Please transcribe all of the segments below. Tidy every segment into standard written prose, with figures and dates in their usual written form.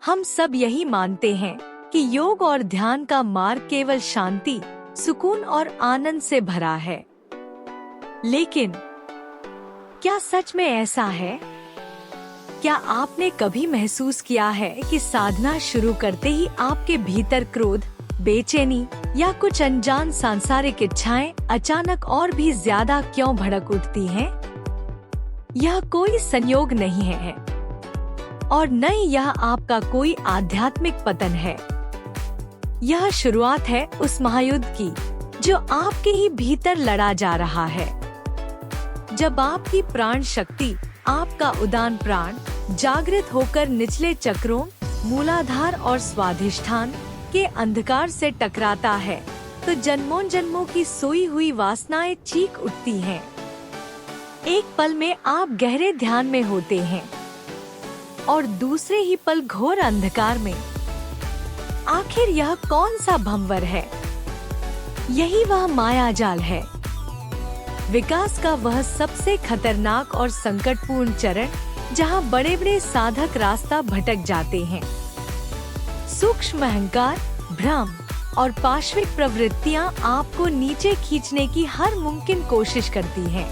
हम सब यही मानते हैं कि योग और ध्यान का मार्ग केवल शांति, सुकून और आनंद से भरा है। लेकिन क्या सच में ऐसा है? क्या आपने कभी महसूस किया है कि साधना शुरू करते ही आपके भीतर क्रोध, बेचैनी या कुछ अनजान सांसारिक इच्छाएं अचानक और भी ज्यादा क्यों भड़क उठती हैं? यह कोई संयोग नहीं है और न ही यह आपका कोई आध्यात्मिक पतन है। यह शुरुआत है उस महायुद्ध की जो आपके ही भीतर लड़ा जा रहा है। जब आपकी प्राण शक्ति, आपका उदान प्राण जागृत होकर निचले चक्रों, मूलाधार और स्वाधिष्ठान के अंधकार से टकराता है, तो जन्मों जन्मों की सोई हुई वासनाएं चीख उठती हैं। एक पल में आप गहरे ध्यान में होते हैं और दूसरे ही पल घोर अंधकार में। आखिर यह कौन सा भंवर है? यही वह माया जाल है, विकास का वह सबसे खतरनाक और संकटपूर्ण चरण, जहां बड़े बड़े साधक रास्ता भटक जाते हैं। सूक्ष्म अहंकार, भ्रम और पाशविक प्रवृत्तियां आपको नीचे खींचने की हर मुमकिन कोशिश करती हैं।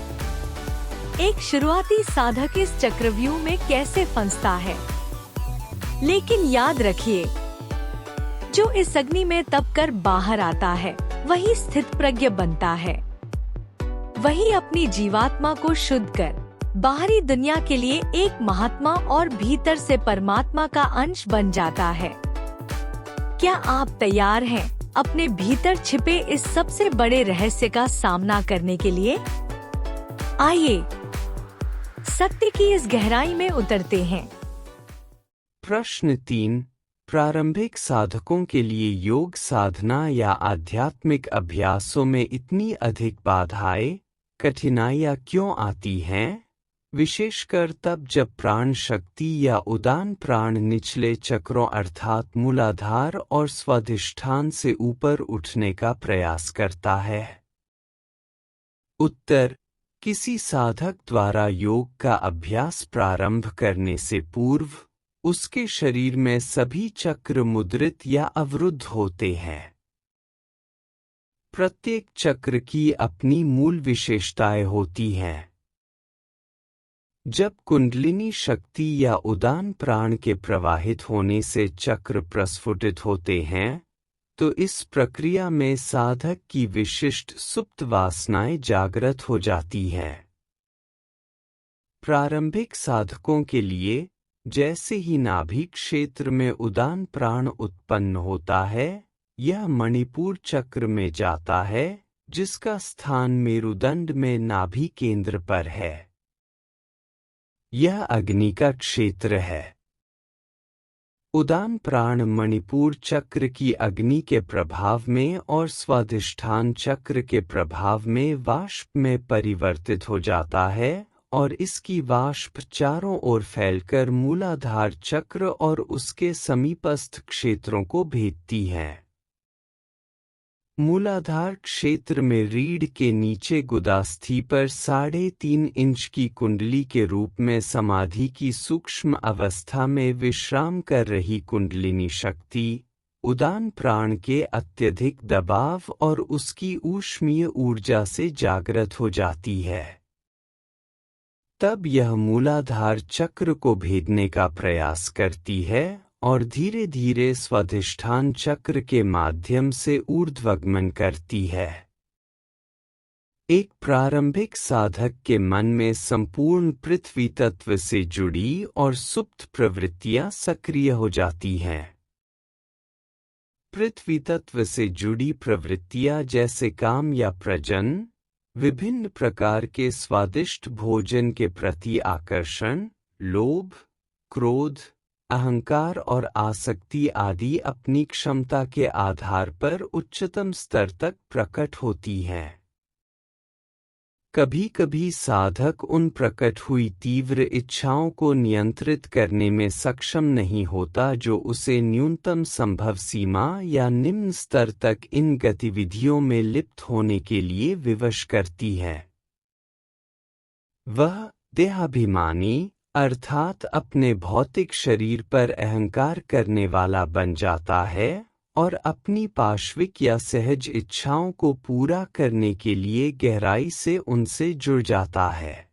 एक शुरुआती साधक इस चक्रव्यूह में कैसे फंसता है? लेकिन याद रखिए, जो इस अग्नि में तप कर बाहर आता है, वही स्थित प्रज्ञ बनता है। वही अपनी जीवात्मा को शुद्ध कर बाहरी दुनिया के लिए एक महात्मा और भीतर से परमात्मा का अंश बन जाता है। क्या आप तैयार हैं अपने भीतर छिपे इस सबसे बड़े रहस्य का सामना करने के लिए? आइए सत्य की इस गहराई में उतरते हैं। प्रश्न 3। प्रारंभिक साधकों के लिए योग साधना या आध्यात्मिक अभ्यासों में इतनी अधिक बाधाएं, कठिनाइयां क्यों आती हैं? विशेषकर तब जब प्राण शक्ति या उदान प्राण निचले चक्रों अर्थात मूलाधार और स्वाधिष्ठान से ऊपर उठने का प्रयास करता है। उत्तर: किसी साधक द्वारा योग का अभ्यास प्रारंभ करने से पूर्व उसके शरीर में सभी चक्र मुद्रित या अवरुद्ध होते हैं। प्रत्येक चक्र की अपनी मूल विशेषताएं होती हैं। जब कुंडलिनी शक्ति या उदान प्राण के प्रवाहित होने से चक्र प्रस्फुटित होते हैं, तो इस प्रक्रिया में साधक की विशिष्ट सुप्त वासनाएं जागृत हो जाती हैं। प्रारंभिक साधकों के लिए जैसे ही नाभि क्षेत्र में उदान प्राण उत्पन्न होता है, यह मणिपुर चक्र में जाता है, जिसका स्थान मेरुदंड में नाभि केंद्र पर है। यह अग्नि का क्षेत्र है। उदान प्राण मणिपुर चक्र की अग्नि के प्रभाव में और स्वाधिष्ठान चक्र के प्रभाव में वाष्प में परिवर्तित हो जाता है और इसकी वाष्प चारों ओर फैलकर मूलाधार चक्र और उसके समीपस्थ क्षेत्रों को भेदती है। मूलाधार क्षेत्र में रीढ़ के नीचे गुदास्थि पर 3.5 इंच की कुंडली के रूप में समाधि की सूक्ष्म अवस्था में विश्राम कर रही कुंडलिनी शक्ति उदान प्राण के अत्यधिक दबाव और उसकी ऊष्मीय ऊर्जा से जागृत हो जाती है। तब यह मूलाधार चक्र को भेदने का प्रयास करती है और धीरे धीरे स्वाधिष्ठान चक्र के माध्यम से ऊर्ध्वगमन करती है। एक प्रारंभिक साधक के मन में संपूर्ण पृथ्वी तत्व से जुड़ी और सुप्त प्रवृत्तियां सक्रिय हो जाती हैं। पृथ्वी तत्व से जुड़ी प्रवृत्तियां जैसे काम या प्रजनन, विभिन्न प्रकार के स्वादिष्ट भोजन के प्रति आकर्षण, लोभ, क्रोध, अहंकार और आसक्ति आदि अपनी क्षमता के आधार पर उच्चतम स्तर तक प्रकट होती हैं। कभी कभी साधक उन प्रकट हुई तीव्र इच्छाओं को नियंत्रित करने में सक्षम नहीं होता जो उसे न्यूनतम संभव सीमा या निम्न स्तर तक इन गतिविधियों में लिप्त होने के लिए विवश करती है। वह देहाभिमानी अर्थात अपने भौतिक शरीर पर अहंकार करने वाला बन जाता है और अपनी पाश्विक या सहज इच्छाओं को पूरा करने के लिए गहराई से उनसे जुड़ जाता है।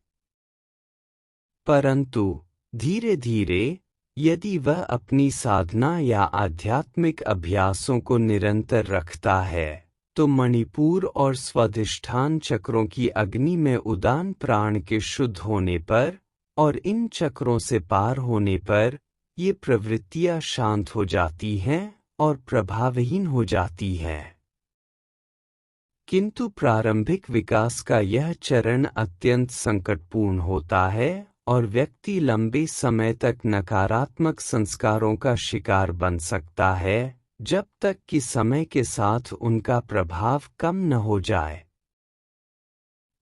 परंतु धीरे धीरे यदि वह अपनी साधना या आध्यात्मिक अभ्यासों को निरंतर रखता है तो मणिपुर और स्वाधिष्ठान चक्रों की अग्नि में उदान प्राण के शुद्ध होने पर और इन चक्रों से पार होने पर ये प्रवृत्तियां शांत हो जाती हैं और प्रभावहीन हो जाती हैं। किंतु प्रारंभिक विकास का यह चरण अत्यंत संकटपूर्ण होता है और व्यक्ति लंबे समय तक नकारात्मक संस्कारों का शिकार बन सकता है जब तक कि समय के साथ उनका प्रभाव कम न हो जाए।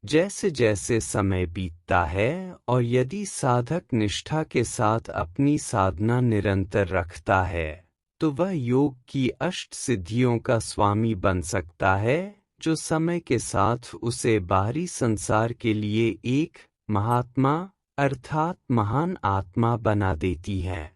जैसे जैसे समय बीतता है और यदि साधक निष्ठा के साथ अपनी साधना निरंतर रखता है तो वह योग की अष्ट सिद्धियों का स्वामी बन सकता है जो समय के साथ उसे बाहरी संसार के लिए एक महात्मा अर्थात महान आत्मा बना देती है।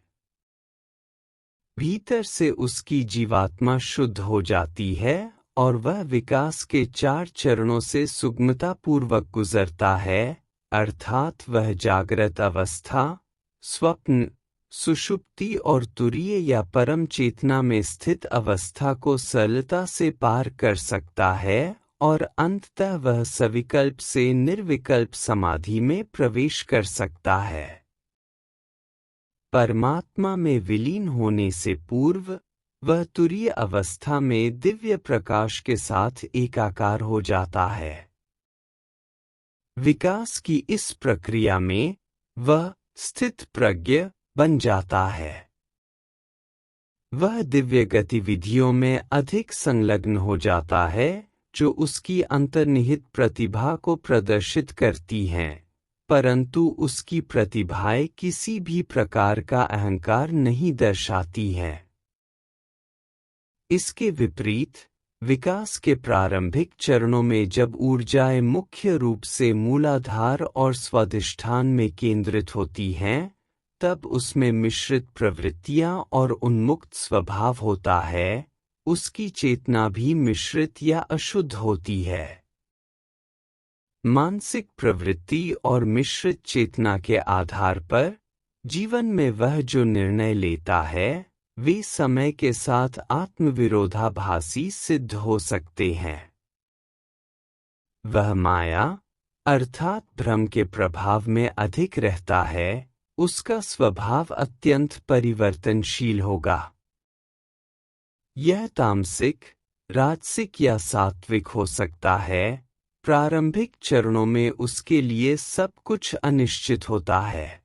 भीतर से उसकी जीवात्मा शुद्ध हो जाती है और वह विकास के 4 चरणों से सुगमतापूर्वक गुजरता है, अर्थात वह जागृत अवस्था, स्वप्न, सुषुप्ति और तुरीय या परम चेतना में स्थित अवस्था को सरलता से पार कर सकता है और अंततः वह सविकल्प से निर्विकल्प समाधि में प्रवेश कर सकता है। परमात्मा में विलीन होने से पूर्व वह तुरीय अवस्था में दिव्य प्रकाश के साथ एकाकार हो जाता है। विकास की इस प्रक्रिया में वह स्थित प्रज्ञ बन जाता है। वह दिव्य गतिविधियों में अधिक संलग्न हो जाता है जो उसकी अंतर्निहित प्रतिभा को प्रदर्शित करती हैं, परंतु उसकी प्रतिभाएं किसी भी प्रकार का अहंकार नहीं दर्शाती हैं। इसके विपरीत विकास के प्रारंभिक चरणों में जब ऊर्जाएं मुख्य रूप से मूलाधार और स्वाधिष्ठान में केंद्रित होती हैं, तब उसमें मिश्रित प्रवृत्तियां और उन्मुक्त स्वभाव होता है। उसकी चेतना भी मिश्रित या अशुद्ध होती है। मानसिक प्रवृत्ति और मिश्रित चेतना के आधार पर जीवन में वह जो निर्णय लेता है वे समय के साथ आत्मविरोधाभासी सिद्ध हो सकते हैं। वह माया अर्थात भ्रम के प्रभाव में अधिक रहता है, उसका स्वभाव अत्यंत परिवर्तनशील होगा। यह तामसिक, राजसिक या सात्विक हो सकता है। प्रारंभिक चरणों में उसके लिए सब कुछ अनिश्चित होता है।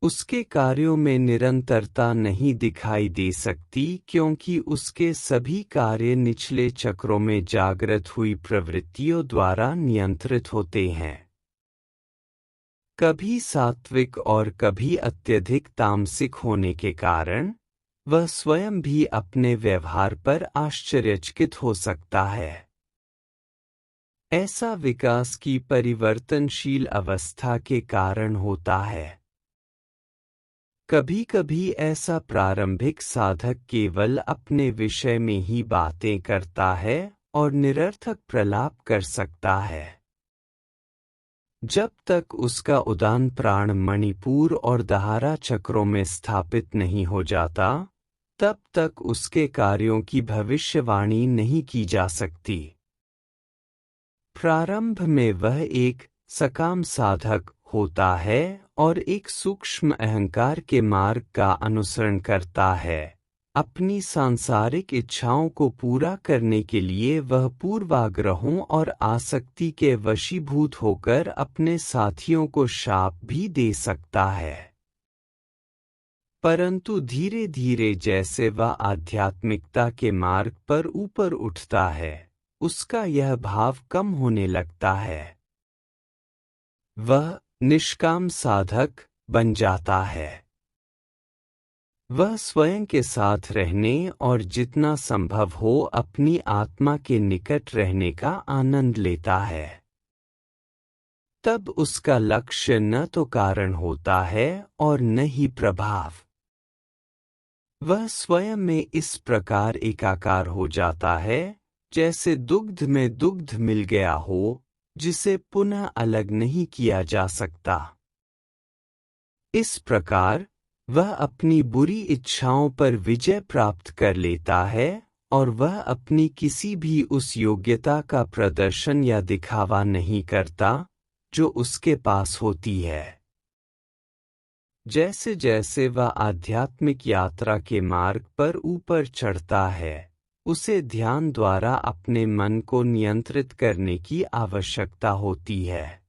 उसके कार्यों में निरंतरता नहीं दिखाई दे सकती क्योंकि उसके सभी कार्य निचले चक्रों में जागृत हुई प्रवृत्तियों द्वारा नियंत्रित होते हैं। कभी सात्विक और कभी अत्यधिक तामसिक होने के कारण वह स्वयं भी अपने व्यवहार पर आश्चर्यचकित हो सकता है। ऐसा विकास की परिवर्तनशील अवस्था के कारण होता है। कभी कभी ऐसा प्रारंभिक साधक केवल अपने विषय में ही बातें करता है और निरर्थक प्रलाप कर सकता है। जब तक उसका उदान प्राण मणिपुर और दहारा चक्रों में स्थापित नहीं हो जाता, तब तक उसके कार्यों की भविष्यवाणी नहीं की जा सकती। प्रारंभ में वह एक सकाम साधक होता है और एक सूक्ष्म अहंकार के मार्ग का अनुसरण करता है। अपनी सांसारिक इच्छाओं को पूरा करने के लिए वह पूर्वाग्रहों और आसक्ति के वशीभूत होकर अपने साथियों को शाप भी दे सकता है। परंतु धीरे धीरे जैसे वह आध्यात्मिकता के मार्ग पर ऊपर उठता है, उसका यह भाव कम होने लगता है। वह निष्काम साधक बन जाता है। वह स्वयं के साथ रहने और जितना संभव हो अपनी आत्मा के निकट रहने का आनंद लेता है। तब उसका लक्ष्य न तो कारण होता है और न ही प्रभाव। वह स्वयं में इस प्रकार एकाकार हो जाता है जैसे दुग्ध में दुग्ध मिल गया हो, जिसे पुनः अलग नहीं किया जा सकता। इस प्रकार वह अपनी बुरी इच्छाओं पर विजय प्राप्त कर लेता है और वह अपनी किसी भी उस योग्यता का प्रदर्शन या दिखावा नहीं करता जो उसके पास होती है। जैसे जैसे वह आध्यात्मिक यात्रा के मार्ग पर ऊपर चढ़ता है, उसे ध्यान द्वारा अपने मन को नियंत्रित करने की आवश्यकता होती है।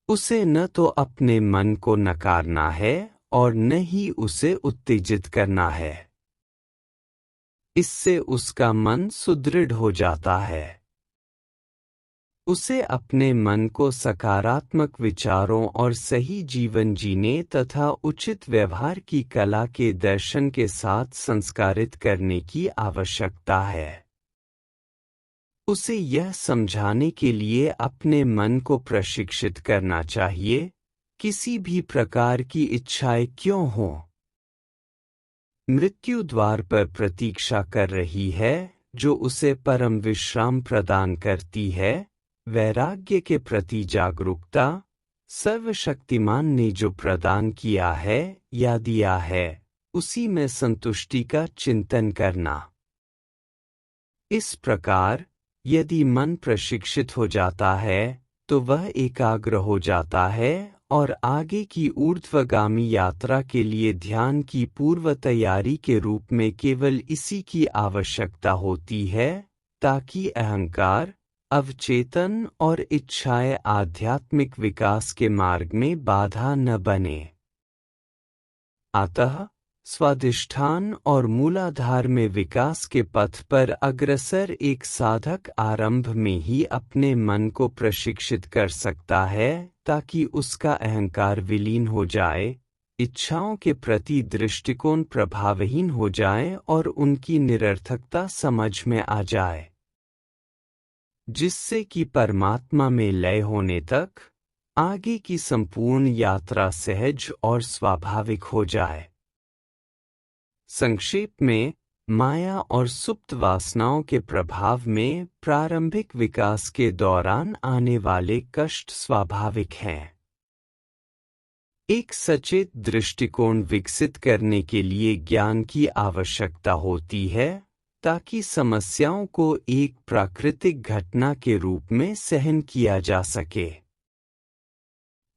उसे न तो अपने मन को नकारना है और न ही उसे उत्तेजित करना है। इससे उसका मन सुदृढ़ हो जाता है। उसे अपने मन को सकारात्मक विचारों और सही जीवन जीने तथा उचित व्यवहार की कला के दर्शन के साथ संस्कारित करने की आवश्यकता है। उसे यह समझाने के लिए अपने मन को प्रशिक्षित करना चाहिए, किसी भी प्रकार की इच्छाएं क्यों हों, मृत्यु द्वार पर प्रतीक्षा कर रही है, जो उसे परम विश्राम प्रदान करती है। वैराग्य के प्रति जागरूकता, सर्वशक्तिमान ने जो प्रदान किया है या दिया है, उसी में संतुष्टि का चिंतन करना। इस प्रकार यदि मन प्रशिक्षित हो जाता है तो वह एकाग्र हो जाता है और आगे की ऊर्ध्वगामी यात्रा के लिए ध्यान की पूर्व तैयारी के रूप में केवल इसी की आवश्यकता होती है, ताकि अहंकार, अवचेतन और इच्छाएं आध्यात्मिक विकास के मार्ग में बाधा न बने। अतः स्वाधिष्ठान और मूलाधार में विकास के पथ पर अग्रसर एक साधक आरंभ में ही अपने मन को प्रशिक्षित कर सकता है, ताकि उसका अहंकार विलीन हो जाए, इच्छाओं के प्रति दृष्टिकोण प्रभावहीन हो जाए और उनकी निरर्थकता समझ में आ जाए, जिससे कि परमात्मा में लय होने तक आगे की संपूर्ण यात्रा सहज और स्वाभाविक हो जाए। संक्षेप में, माया और सुप्त वासनाओं के प्रभाव में प्रारंभिक विकास के दौरान आने वाले कष्ट स्वाभाविक हैं। एक सचेत दृष्टिकोण विकसित करने के लिए ज्ञान की आवश्यकता होती है, ताकि समस्याओं को एक प्राकृतिक घटना के रूप में सहन किया जा सके।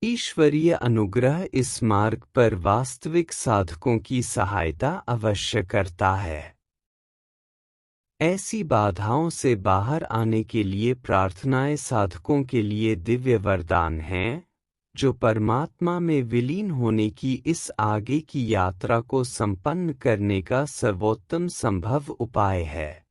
ईश्वरीय अनुग्रह इस मार्ग पर वास्तविक साधकों की सहायता अवश्य करता है। ऐसी बाधाओं से बाहर आने के लिए प्रार्थनाएं साधकों के लिए दिव्य वरदान हैं, जो परमात्मा में विलीन होने की इस आगे की यात्रा को संपन्न करने का सर्वोत्तम संभव उपाय है।